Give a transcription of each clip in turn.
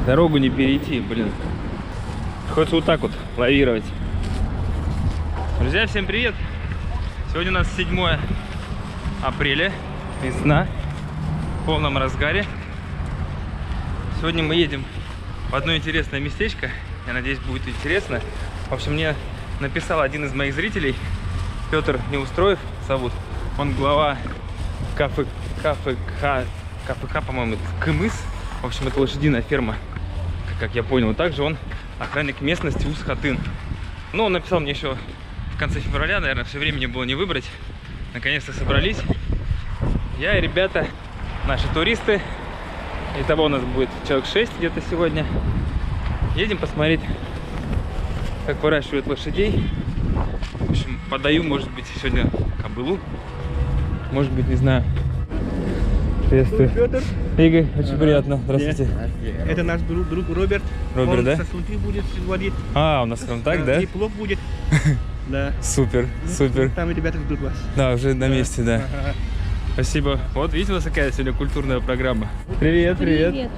Дорогу не перейти, блин. Хочется вот так вот лавировать. Друзья, всем привет! Сегодня у нас 7 апреля, весна, в полном разгаре. Сегодня мы едем в одно интересное местечко. Я надеюсь, будет интересно. В общем, мне написал один из моих зрителей, Петр Неустроев зовут. Он глава КФК, по-моему, КМыс. В общем, это лошадиная ферма, как я понял. Также он охранник местности Усть-Хатын. Ну, он написал мне еще в конце февраля, наверное, все времени было не выбрать. Наконец-то собрались. Я и ребята, наши туристы. Итого у нас будет человек 6 где-то сегодня. Едем посмотреть, как выращивают лошадей. В общем, подаю, может быть, сегодня кобылу. Может быть, не знаю. Приветствую. Петр. Игорь, очень приятно. Здравствуйте. Это наш друг Роберт. Роберт, он да? со Сунты будет водить. А, у нас контакт, да? И плов будет. Да. Супер, супер. Там и ребята ждут вас. Да, уже на месте, да. Ага. Спасибо. Вот, видите, у нас какая сегодня культурная программа. Привет, привет. Игорь.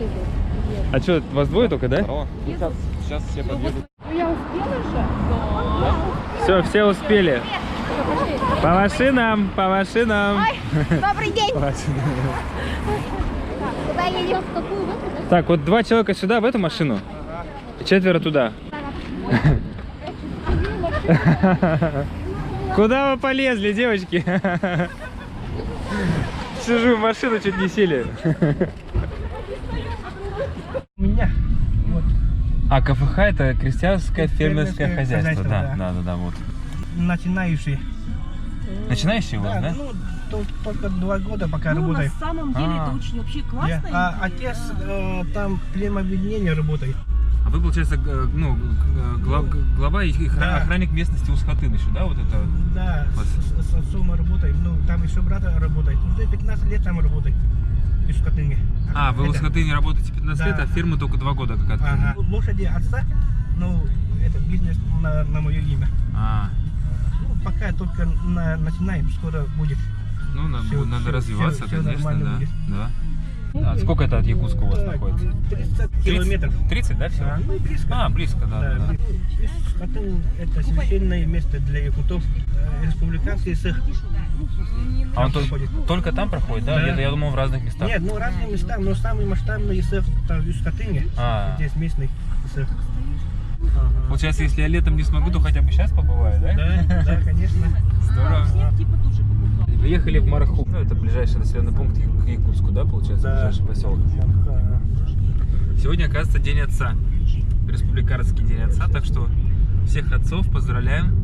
А что, вас двое только, да? Сейчас все подъедут. Ну я успела же? Все, все успели. По машинам, по машинам. Добрый день! Куда едем? В какую в эту, да? Так, вот 2 человека сюда, в эту машину, и 4 туда. Куда вы полезли, девочки? Сижу в машину, чуть не сели. У меня. Вот. А КФХ это крестьянское фермерское Фермерское хозяйство, хозяйство, да, вот. Начинающий. Начинающий у вас, да? Ну, только 2 года пока Ну, на работает. самом деле это очень вообще классно. А отец там племобеднение работает. А вы, получается, ну, глава и Да. охранник местности Усть-Хатын еще, да, вот это? Да, с отцом работает. Ну, там еще брат работает. Уже 15 лет там работает. В Усть-Хатыне. А, вы в Усть-Хатыне работаете 15 лет, Да. а фирму только 2 года как открыли? Ага. Лошади отца, ну, это бизнес на мое имя. А, Ну, пока только начинаем, скоро будет. ну, Всё, надо всё, развиваться, всё конечно, нормально да. будет. Да. А сколько это от Якутска у вас Так, находится? 30 километров. 30, да, всего? Ну, близко. А, близко, да. Усть-Хатын это священное место для якутов. Республиканский цех. А он проходит. только там проходит, да? Да. Где-то, я думал, в разных местах. Нет, ну разные места, но самый масштабный цех там в Усть-Хатыне. А. Здесь местный цех. Получается, если я летом не смогу, то хотя бы сейчас побываю, да? Да, конечно. Здорово. Всем типа тоже покупал. Приехали в Марху. Ну, это ближайший населенный пункт к Якутску, да, получается, Да. ближайший поселок. Сегодня, оказывается, День отца. Республиканский День отца, так что всех отцов поздравляем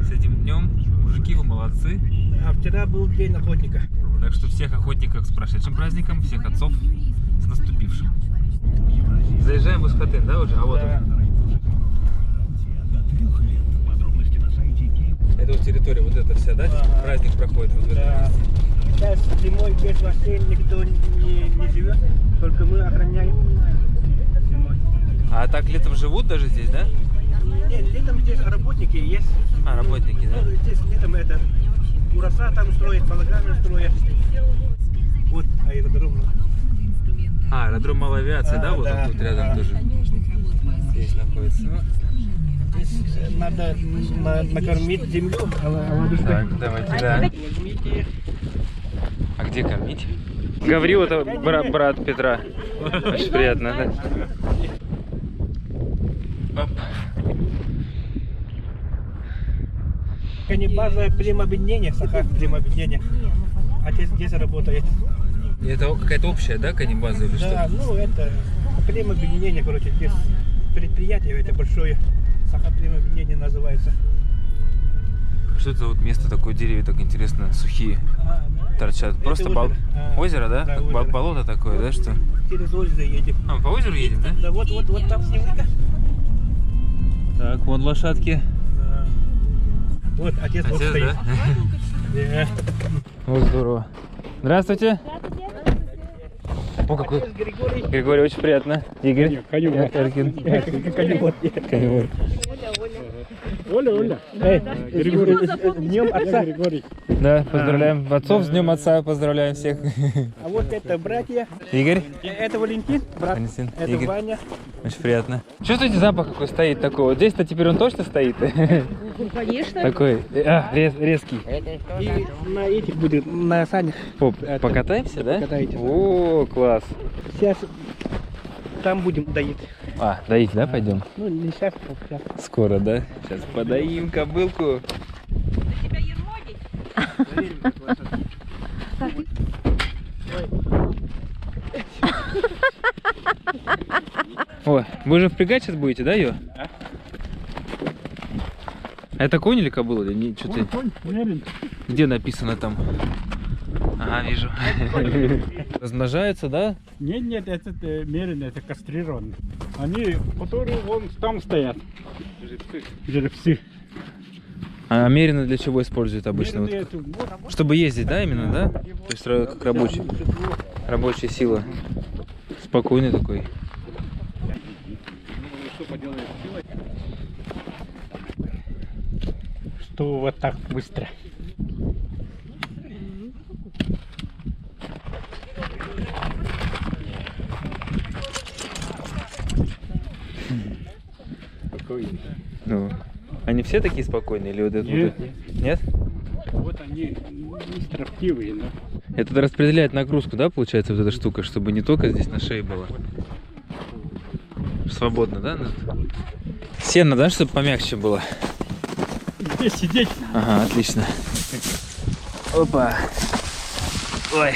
с этим днем. Мужики, вы молодцы. А вчера был день охотника. Так что всех охотников с прошедшим праздником, всех отцов с наступившим. Заезжаем в Усть-Хатын, да, уже? А вот Да. он. Это вот территория вот эта вся, да? Ага. Праздник проходит вот в этом Да. месте. Сейчас зимой здесь вообще никто не живет, только мы охраняем зимой. А так летом живут даже здесь, да? Нет, летом здесь работники есть. А, работники, да? Ну, здесь летом это ураса там строят, балаганы строят. Вот аэродром. А, аэродром малой авиации, да? Вот да, он тут рядом да. тоже. Здесь находится. Здесь надо накормить землю. Так, давайте, да. Возьмите. А где кормить? Гаврил, это брат Петра. Очень приятно, да? Оп. База племобеднения, Саха племобеднения. Отец здесь работает. Это какая-то общая, да, канибаза или Да, что? ну это племобеднение, короче, здесь предприятие это большое. Саха племобеднение называется. Что это вот место такое, деревья так интересно, сухие торчат. Это Просто озеро. озеро, да? Да, Как озеро. болото такое, да, что? Через озеро едем. А, мы по озеру едем, да? Да, вот там снимка. Так, вон лошадки. Да. Вот отец вот Отец, стоит. да? Да. Вот здорово. Здравствуйте. О, какой. Отец Григорий. Григорий, очень приятно. Игорь. Коневод. Оля. С днем отца. Да, поздравляем отцов с Днем Отца, поздравляем всех. А вот это братья. Игорь, Это Валентин, брат. Валентин, Это Игорь. Ваня. Очень приятно. Чувствуете запах какой стоит такой? Вот здесь-то теперь он точно стоит? Конечно. Такой, резкий. И на этих будет, на санях. Оп, покатаемся, да? Покатаетесь, да. О, класс. Сейчас там будем доить. А, доить, да, пойдем? Ну, не сейчас, а сейчас. Скоро, да? Сейчас подоим кобылку. Тебя ермогить? О, вы же впрягать сейчас будете, да, ее? А это конь или кобыла? Или не, что-то... Где написано там? Ага, вижу. Размножаются, да? Нет, это мерено, это кастрированные. Они, которые вон там стоят. Жеребцы. А мерено для чего используют обычно? Мерено Вот, это вот. чтобы ездить, да, именно, да? То есть как рабочая сила. Спокойный такой. Что вот так быстро. Ну, они все такие спокойные или вот это? Нет, Нет? Вот они не строптивые, да. Это распределяет нагрузку, да, получается, вот эта штука, чтобы не только здесь на шее было. Свободно, да? Сено, да, чтобы помягче было? Здесь сидеть. Ага, отлично. Опа. Ой.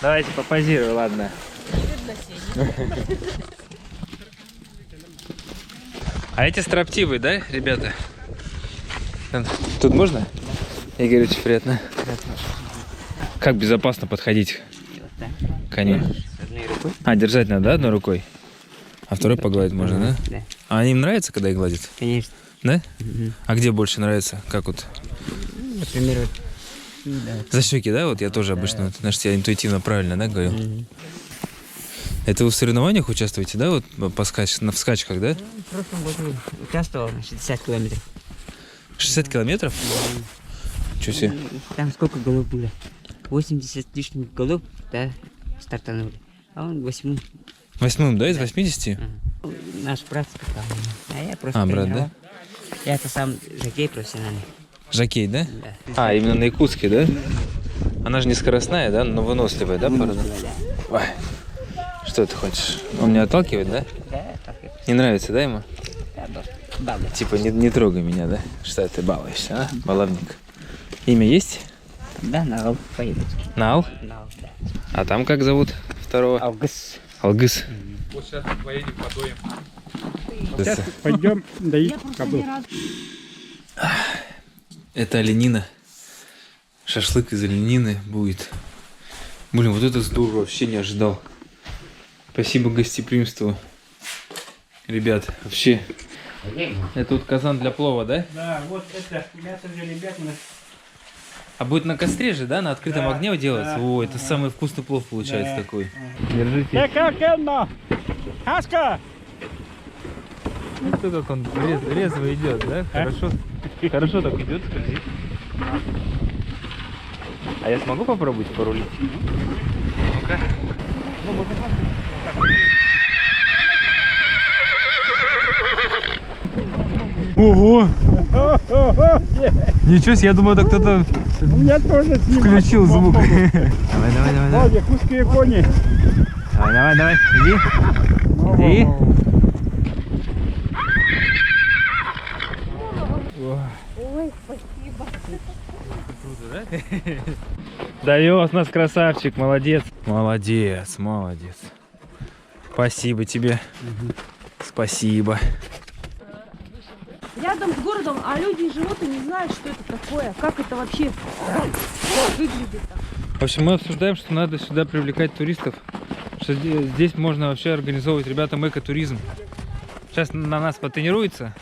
Давайте попозирую, ладно. А эти строптивые, да, ребята? Тут можно? Игорь, очень приятно. Как безопасно подходить к коню? А, держать надо, да, одной рукой? А второй погладить можно, да? Да. А им нравится, когда их гладят? Конечно. Да? А где больше нравится? Как вот? Например, вот сюда. За щеки, да? Вот я тоже обычно, вот, значит, я интуитивно правильно, да, говорю? Это вы в соревнованиях участвуете, да, вот в скачках, да? В прошлом году участвовал на 60 километров. 60 километров? Чё себе? Там сколько голов было? 80 с лишним голов, да, стартанули. А он 8. 8-м, да, из 80? Наш брат скакал. А я просто А, брат, тренировал. Я-то сам жокей профессиональный. Жокей, да? Да. А, именно на якутске, да? Она же не скоростная, да, но выносливая, да, порода? Ой. Что ты хочешь? Он меня отталкивает, да? Да, так и Не нравится, да, ему? балда. Типа, не трогай меня, да? Что ты балуешься, а? Баловник. Имя есть? Да, на Ал поедут. Нал? На Ал, да. А там как зовут второго? Алгыс. Алгыс. Вот сейчас поедем подоем. Сейчас пойдем доить Я просто кобыл. ни разу... Это оленина. Шашлык из оленины будет. Блин, вот это здорово, вообще не ожидал. Спасибо гостеприимству. Ребят, вообще. Это вот казан для плова, да? Да, вот это мясо для ребят. А будет на костре же, да? На открытом Да, огне делаться? да. О, это самый вкусный плов получается Да. такой. Держите. Кенно! Хаска! Что как он резво идет, да? Хорошо, хорошо так идет, скользит. А я смогу попробовать порулить? Ну-ка. Ого! Ничего себе, я думаю, это кто-то У меня тоже с ним. включил звук. Давай, давай, давай, О, давай. якутские кони. Давай, давай, давай. Иди. Иди. Ой, спасибо. Довез нас красавчик, молодец. Молодец, молодец. Спасибо тебе. Спасибо. Рядом с городом, а люди живут и не знают, что это такое. Как это вообще выглядит. В общем, мы обсуждаем, что надо сюда привлекать туристов. Что здесь можно вообще организовывать ребятам экотуризм. Сейчас на нас потренируется.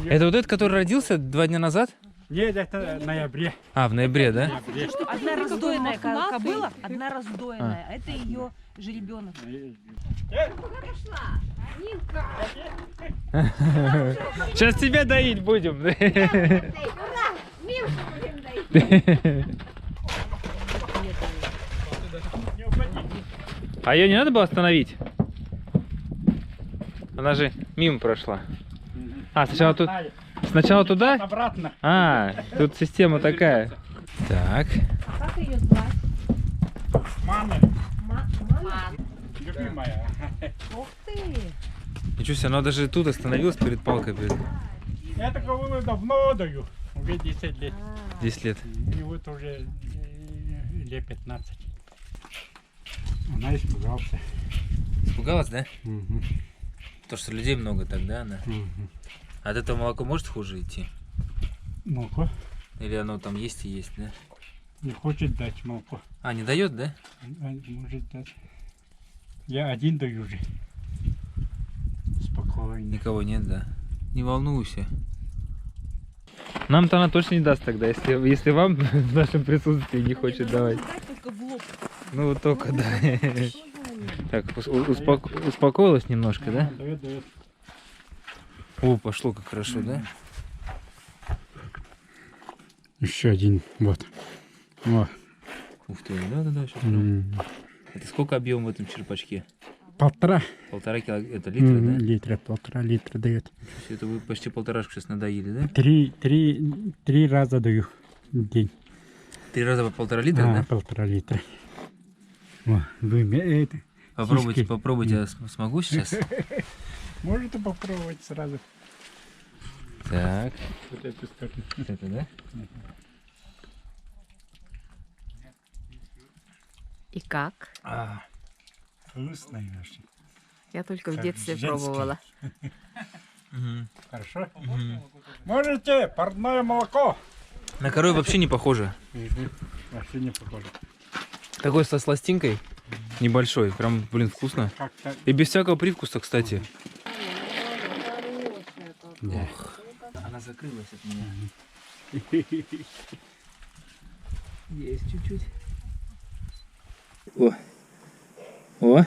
Это вот этот, который родился 2 дня назад? Нет, это в ноябре. А, в ноябре, да? Одна раздоенная кобыла, одна раздоенная. Это ее жеребенок. Сейчас тебя доить будем. А ее не надо было остановить? Она же мимо прошла. А, сначала туда? Обратно. А, тут система такая. Так. Как ее звать? Мама, Мама? любимая. Ух ты! Ничего себе, она даже тут остановилась перед палкой. Я такого давно даю. Уже 10 лет. 10 лет. И вот уже лет 15. Она испугался. Испугалась, да? Угу. То, что людей много тогда, она. А от этого молоко может хуже идти? Молоко Или оно там есть и есть, да? не хочет дать молоко. А, не дает, да? Может дать. Я один даю уже. Спокойно. Никого нет, да? Не волнуйся. Нам-то она точно не даст тогда, если вам в нашем присутствии не хочет давать. Только в лоб. Ну вот только, да. Так, успокоилась немножко, да? Дает, дает. О, пошло как хорошо, да? Еще один. Вот. О. Ух ты, да, сейчас. Это сколько объем в этом черпачке? 1,5 Это литра, да? литра, 1,5 литра дает. Это вы почти полторашку сейчас надоели, да? Три раза даю в день. 3 раза по 1,5 литра, да? 1,5 литра. О, вы это. Попробуйте, я смогу сейчас? Можете попробовать сразу. Так, Вот эту сторону. вот это, да? И как? Вкусная вообще. Я только в Как детстве женский. пробовала. Хорошо? Можете парное молоко. На корову вообще не похоже. Вообще не похоже. Такой со сластинкой. Небольшой. Прям, блин, вкусно. Как-то И без всякого привкуса, кстати. да. Она закрылась от меня. Есть чуть-чуть. О.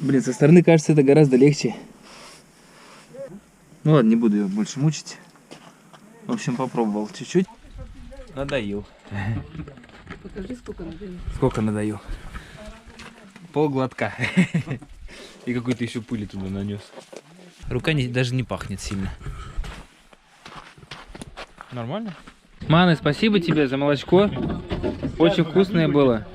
Блин, со стороны кажется это гораздо легче. Ну ладно, не буду ее больше мучить. В общем, попробовал чуть-чуть. Надоел. Покажи, сколько надо. Сколько надоел? Полглотка. И какой-то еще пыли туда нанес. Рука даже не пахнет сильно. Нормально? Маны, спасибо тебе за молочко. Очень вкусное было.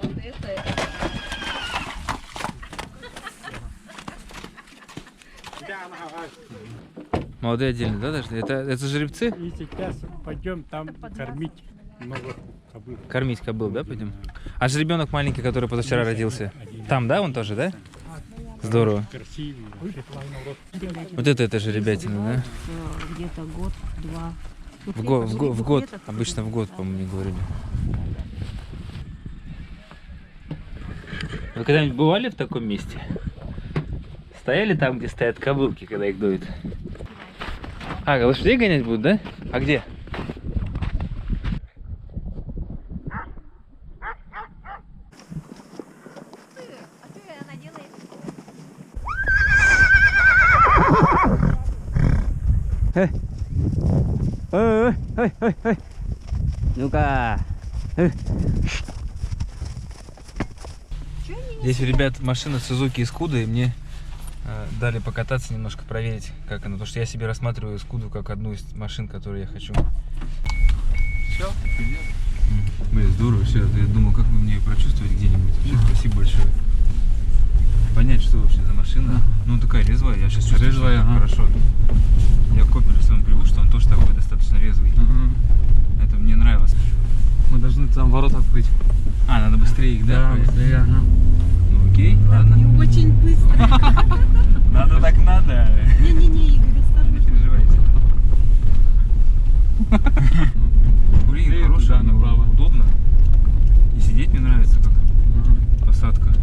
Молодые отдельно, да, даже? Это жеребцы? И сейчас пойдем там кормить много кобыл. Кормить кобыл, да, пойдем? А жеребенок маленький, который позавчера родился? Там, да, он тоже, да? Здорово. Красивый. Вот это жеребятина, да? Где-то год-два. В год. Обычно в год, по-моему, мне говорили. Вы когда-нибудь бывали в таком месте? Стояли там, где стоят кобылки, когда их дуют? А, лошадей гонять будут, да? А где? Ну-ка. Здесь, ребят, машина Suzuki Scudo, и мне дали покататься немножко, проверить, как она. Потому что я себе рассматриваю Scudo как одну из машин, которые я хочу. Все? Блин, здорово все. Я думал, как бы мне прочувствовать где-нибудь. Вообще, спасибо большое. Понять, что вообще за машина. Ну, такая резвая. Я сейчас чувствую, резвая, что хорошо. Я к Копелю своему привык, что он тоже такой достаточно резвый. Это мне нравилось. Мы должны там ворота открыть. А, надо быстрее их, да? быстрее, ага. Ну, окей, ладно. Не очень быстро. Надо так надо. Не-не-не, Игорь, осторожно. Не переживайте. Блин, хорошая, направо. удобно. И сидеть мне нравится, как посадка.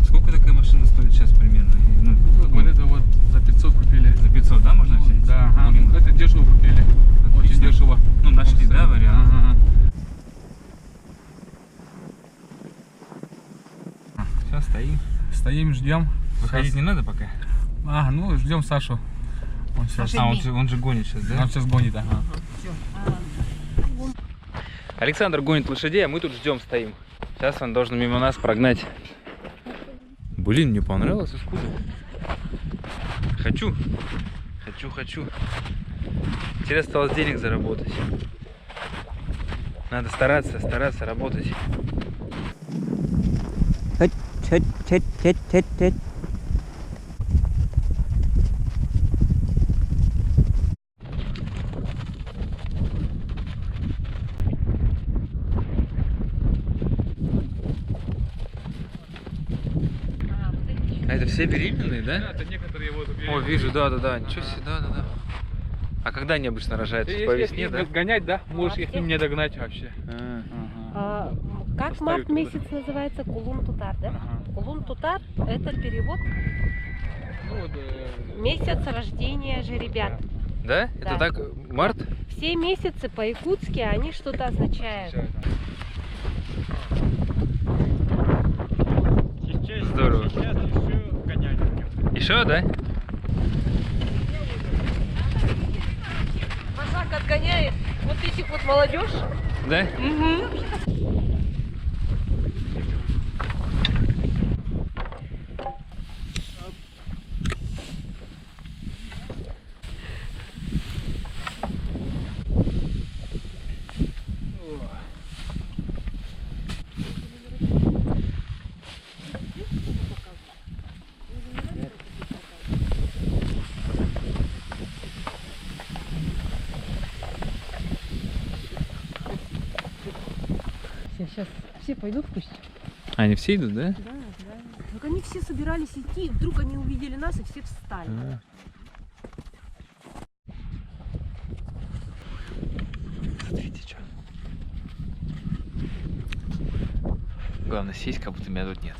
Сколько такая машина стоит сейчас примерно? Ну, Вот это вот за 500 купили. за 500, да, можно взять? Да, ага. Стоим, ждем. Выходить не надо пока? А, ну ждем Сашу. Он сейчас, Он же гонит сейчас, да? он сейчас гонит, ага. Александр гонит лошадей, а мы тут ждем, стоим. Сейчас он должен мимо нас прогнать. Блин, мне понравилось искусство. Хочу. Теперь осталось денег заработать. Надо стараться работать. Тет. А это все беременные, да? Это некоторые вот... О, вижу, да. Ничего себе, да. А когда они обычно рожают? По весне, да? Гонять, да? Можешь их не догнать вообще. Как март месяц называется? Кулун-Тутар, да? Кулун-Тутар – это перевод месяц рождения жеребят. Да? Да. Это так, март? Все месяцы по-якутски они что-то означают. Здорово. Сейчас еще гонять будем. Еще, да? Машак отгоняет вот этих вот молодежь. Да? Сейчас все пойдут пусть. Они все идут, да? Да. Так они все собирались идти, и вдруг они увидели нас и все встали. Смотрите, что. Главное сесть, как будто меня тут нет.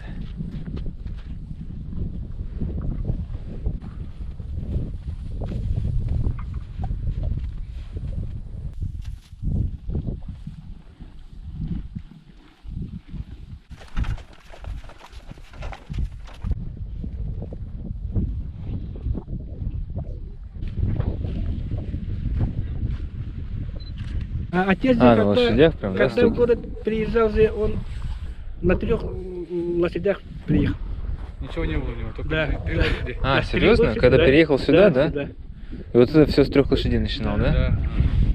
А отец же, на когда, лошадях прям, да, когда в столько? город приезжал, же он на 3 лошадях приехал. Ничего не было у него, только Да, три да. лошади. А, Да, серьезно? лошади, Когда да. переехал сюда, да? Да. И вот это все с 3 лошадей начинал, да? Да.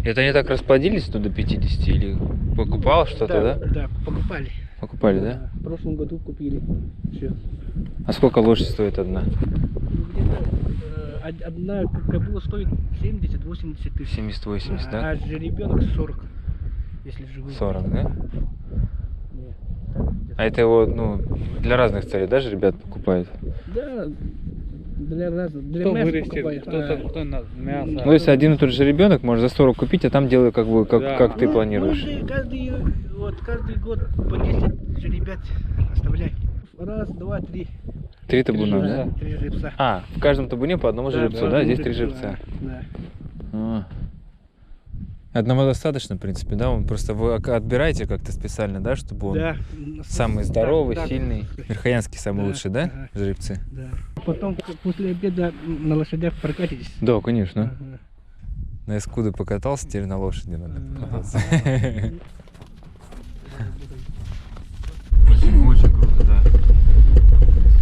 Это они так расплодились до 50 или покупал что-то, да? Да, покупали. Покупали, да? В прошлом году купили. Все. А сколько лошадь стоит одна? Где-то одна кобыла стоит 70-80 тысяч. 70-80, да? А жеребенок 40. Если живой. 40, да? Нет. А это его, ну, для разных целей, да, же ребят покупают? Да, для разных. Для Кто мяса вырастет, покупают. кто на мясо. Ну, если один и тот же ребенок, можно за 40 купить, а там делай как бы, как, Да. как ты Ну, планируешь. мы же каждый год по 10 жеребят оставляем. Раз, два, три. 3 табуна, да? 3 жеребца. А, в каждом табуне по одному жеребцу, да? Здесь 3 жеребца. Да. А. Одного достаточно, в принципе, да? Он просто вы отбираете как-то специально, да, чтобы он Да. самый здоровый, Да, сильный. Верхоянский самый Да, лучший, да, ага. жеребцы? Да. Потом после обеда на лошадях прокатитесь. Да, конечно. Ага. На эскуды покатался, теперь на лошади надо покататься. Очень круто, да.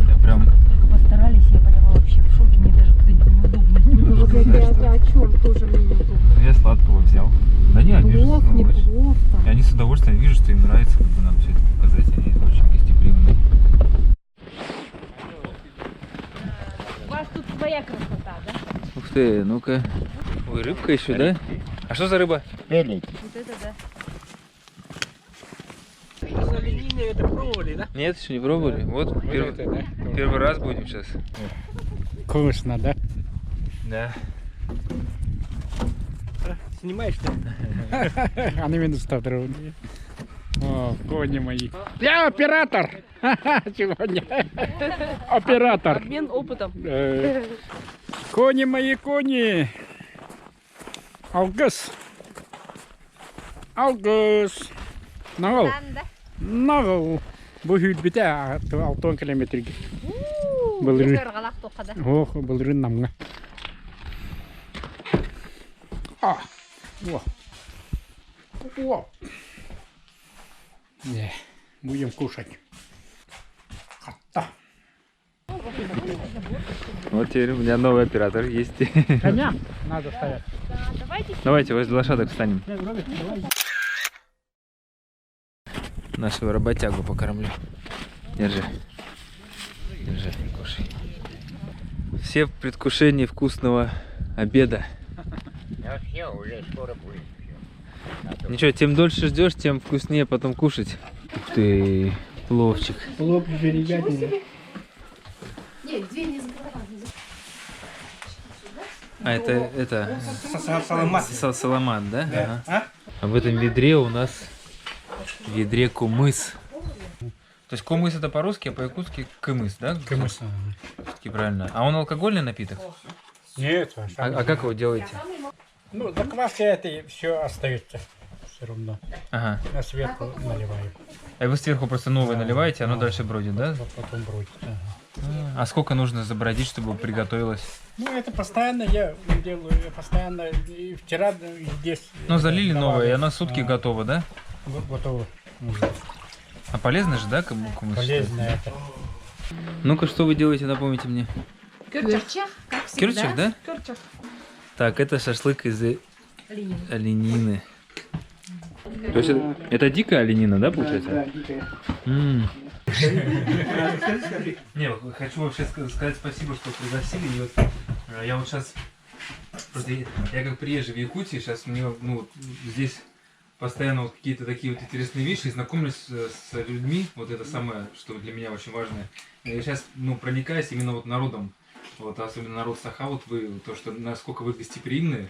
Я прям... Только постарались, я поняла, вообще в шоке, мне даже кстати неудобно. Ну вот это о чем тоже мне неудобно. Ну, я сладкого взял. Да не, они же Плов, не плов там. И они с удовольствием, вижу, что им нравится, как бы нам все это показать. Они очень гостеприимные. У вас тут своя красота, да? Ух ты, ну-ка. Ой, рыбка еще, да? А что за рыба? Вот это да. Оленина это пробовали, да? Нет, еще не пробовали. Вот первый раз будем сейчас. Вкусно, да? Да. Снимаешь что? А на минус 100 рублей. О, кони мои. Я оператор! Сегодня. Оператор. Обмен опытом. Кони мои, кони. Аугас. Аугас. Нагл. Нагл. Bu hüdbite 6 kilometre. Bulurun. Ыргалак токада. Oh, bulurun namga. Ah. Wow. Wow. Не, будем кушать. Хатта. Вот теперь у меня новый оператор есть. Коня надо ставить. Давайте возле лошадок встанем. Нашего работягу покормлю. Держи. Держи, кушай. Все в предвкушении вкусного обеда. Ничего, тем дольше ждешь, тем вкуснее потом кушать. Ух ты, пловчик. Плов жеребятина. А это Саламат. саламат, да? Да. Ага. А? А в этом ведре у нас в ведре кумыс. То есть кумыс это по-русски, а по-якутски кымыс, да? Кымыс. Все-таки правильно. А он алкогольный напиток? Нет, А как его делаете? ну, закваска это все остается все равно. Ага. Я сверху наливаю. А вы сверху просто новое Да. наливаете, оно Да. дальше бродит, да? Потом бродит. Ага. А сколько нужно забродить, чтобы приготовилось? Ну, это постоянно я делаю, я постоянно, и вчера и здесь. Ну, залили давали. новое, и оно сутки готово, да? Готово. А полезно же, да, кумыс? Полезно это. Ну-ка, что вы делаете, напомните мне? Кёрчах, как всегда. Кёрчах, да? Кёрчах. Так, это шашлык из оленины. То есть это дикая оленина, да, получается? Да, дикая. Не, хочу вообще сказать спасибо, что пригласили. И вот, я вот сейчас, просто я как приезжий в Якутии, сейчас мне ну, здесь постоянно вот какие-то такие вот интересные вещи, знакомлюсь с людьми, вот это самое, что для меня очень важное. Я сейчас ну, проникаюсь именно вот народом, вот, особенно народ Саха, вот вы, то, что насколько вы гостеприимны.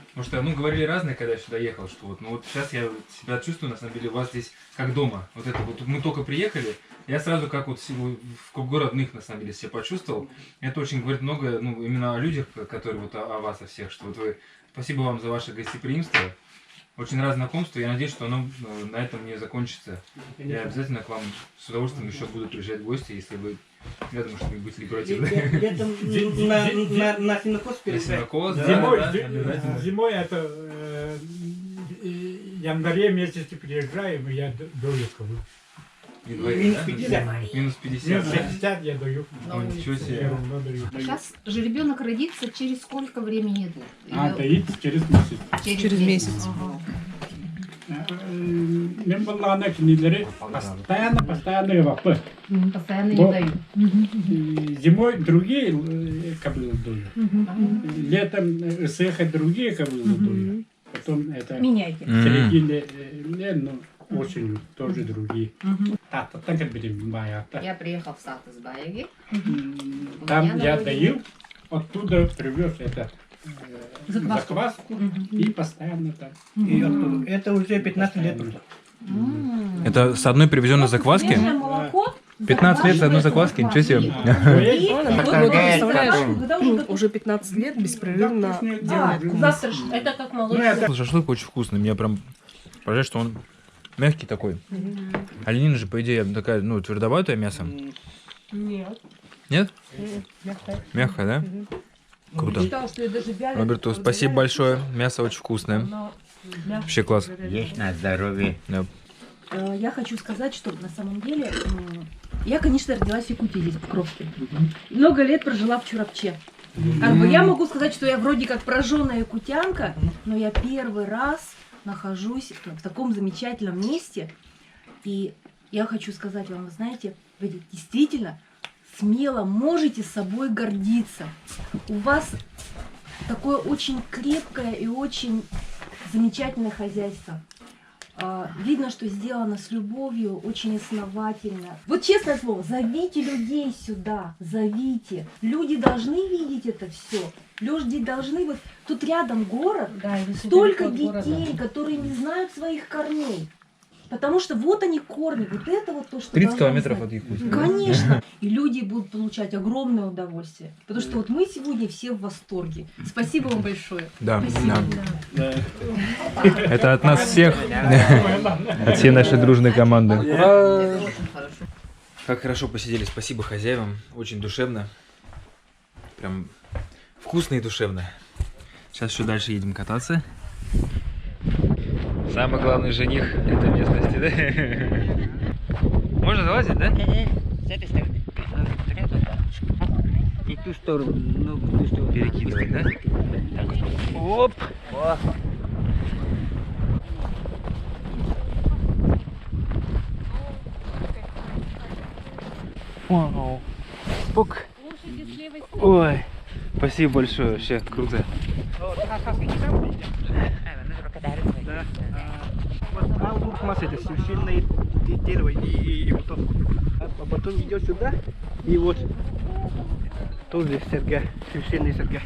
Потому что, ну, говорили разные, когда я сюда ехал, что вот, ну вот сейчас я себя чувствую, на самом деле, у вас здесь как дома. Вот это вот, мы только приехали, я сразу как вот в кругу родных, на самом деле, себя почувствовал. Это очень говорит много, ну, именно о людях, которые вот о вас, о всех, что вот вы, спасибо вам за ваше гостеприимство. Очень рад знакомству, я надеюсь, что оно на этом не закончится. Я обязательно к вам с удовольствием еще буду приезжать в гости, если вы, я думаю, что вы будете декоративны. Летом на сенокос переезжать. Да, Зимой, да, обязательно. зимой это январе месяце приезжаем, я даю кого. Минус 50. Минус Минус 50. 60 я даю. Ой, ничего Я себе. равно даю. Сейчас же ребенок родится, через сколько времени идут? Доит через месяц. Через месяц. Мен bunlarla kindileri постоянно вапы. Постоянно Бо- не дают. Зимой другие кобылы дуют. Летом съехать другие кобылы дуют. Потом это Меняйте. в середине, ну, осенью тоже другие. Так как будем бая. Я приехал в сад из Баяги. Там я даю, оттуда привез это закваску и постоянно так. И оттуда. Это уже 15 лет прошло. Это с одной привезенной закваски? молоко. 15 лет с одной закваски, ничего себе. Представляешь, уже 15 лет беспрерывно делает кумыс. Завтра ж это как молочный. Шашлык очень вкусный, меня прям поражает, что он мягкий такой. Оленина же, по идее, такая, ну, твердоватое мясо. Нет. Нет? Мягкое, да? Круто. Считала, что я даже вялю. Роберту, спасибо большое. Мясо очень вкусное. Вообще класс. Есть на здоровье. Да. Я хочу сказать, что на самом деле я, конечно, родилась в Якутии, здесь, в Покровске. Много лет прожила в Чурапче. Как бы я могу сказать, что я вроде как прожженная якутянка, но я первый раз нахожусь в таком замечательном месте. И я хочу сказать вам, вы знаете, вы действительно смело можете собой гордиться. У вас такое очень крепкое и очень замечательное хозяйство. Видно, что сделано с любовью, очень основательно. Вот честное слово, зовите людей сюда, зовите. Люди должны видеть это все. Люди должны вот тут рядом город, Да, и столько недалеко от города. детей, которые не знают своих корней. Потому что вот они корни, вот это вот то, что 30 должны километров знать. от Якутска. Конечно. И люди будут получать огромное удовольствие. Потому что вот мы сегодня все в восторге. Спасибо вам большое. Да, Спасибо. да. Это от нас всех, от всей нашей дружной команды. Очень хорошо. Как хорошо посидели, спасибо хозяевам, очень душевно. Прям вкусно и душевно. Сейчас еще дальше едем кататься. Самый главный жених этой местности, да? Можно залазить, да? С этой стороны. И ту сторону. Ну, в ту сторону. Перекидывать, да? Оп! Вау! Пук! Лошади с левой стороны. Ой! Спасибо большое, вообще круто. Да. Вот лук масса, это священное дерево и вот он. А потом идет сюда и вот тоже серьга, священная серьга.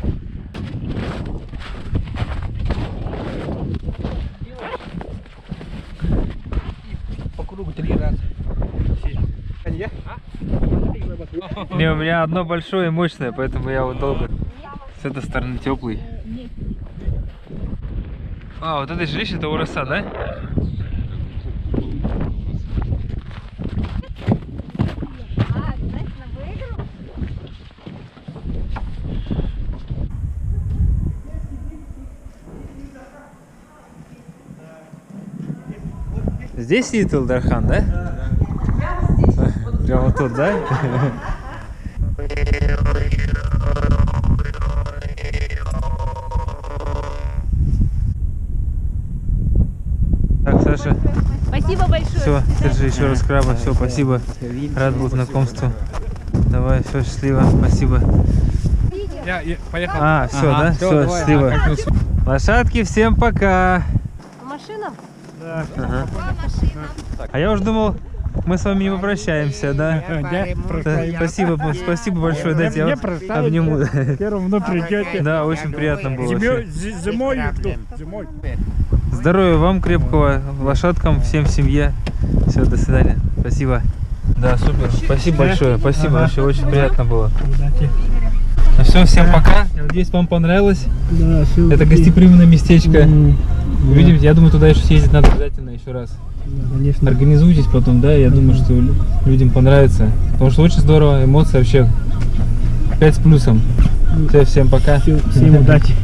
По кругу 3 раза. Не, у меня одно большое и мощное, поэтому я вот долго. С этой стороны теплый. А, вот это жилище, это Ураса, да? Здесь сидит Илдархан, да? Прямо вот тут, да? Так, Саша, Спасибо большое. все, держи еще раз краба, все, спасибо. Рад был знакомству. Давай, все, счастливо, спасибо. Я поехал. А, все, да? Все, счастливо. Лошадки, всем пока. Машина? Ага. А я уже думал, мы с вами не попрощаемся, да? Да, спасибо большое, дайте я вас обниму. Все равно придете. Да, очень приятно было. вообще. Зимой тут. Зимой. Здоровья вам крепкого, лошадкам, всем в семье. Все, до свидания. Спасибо. Да, супер. Спасибо большое. Спасибо, вообще очень приятно было. Ну все, всем пока. Я надеюсь, вам понравилось. Да, Это гостеприимное местечко. Увидимся. Я думаю, туда еще съездить надо обязательно еще раз. конечно. Организуйтесь потом, да, я думаю, что людям понравится. Потому что очень здорово, эмоции вообще 5 с плюсом. Все, всем пока. Всем удачи.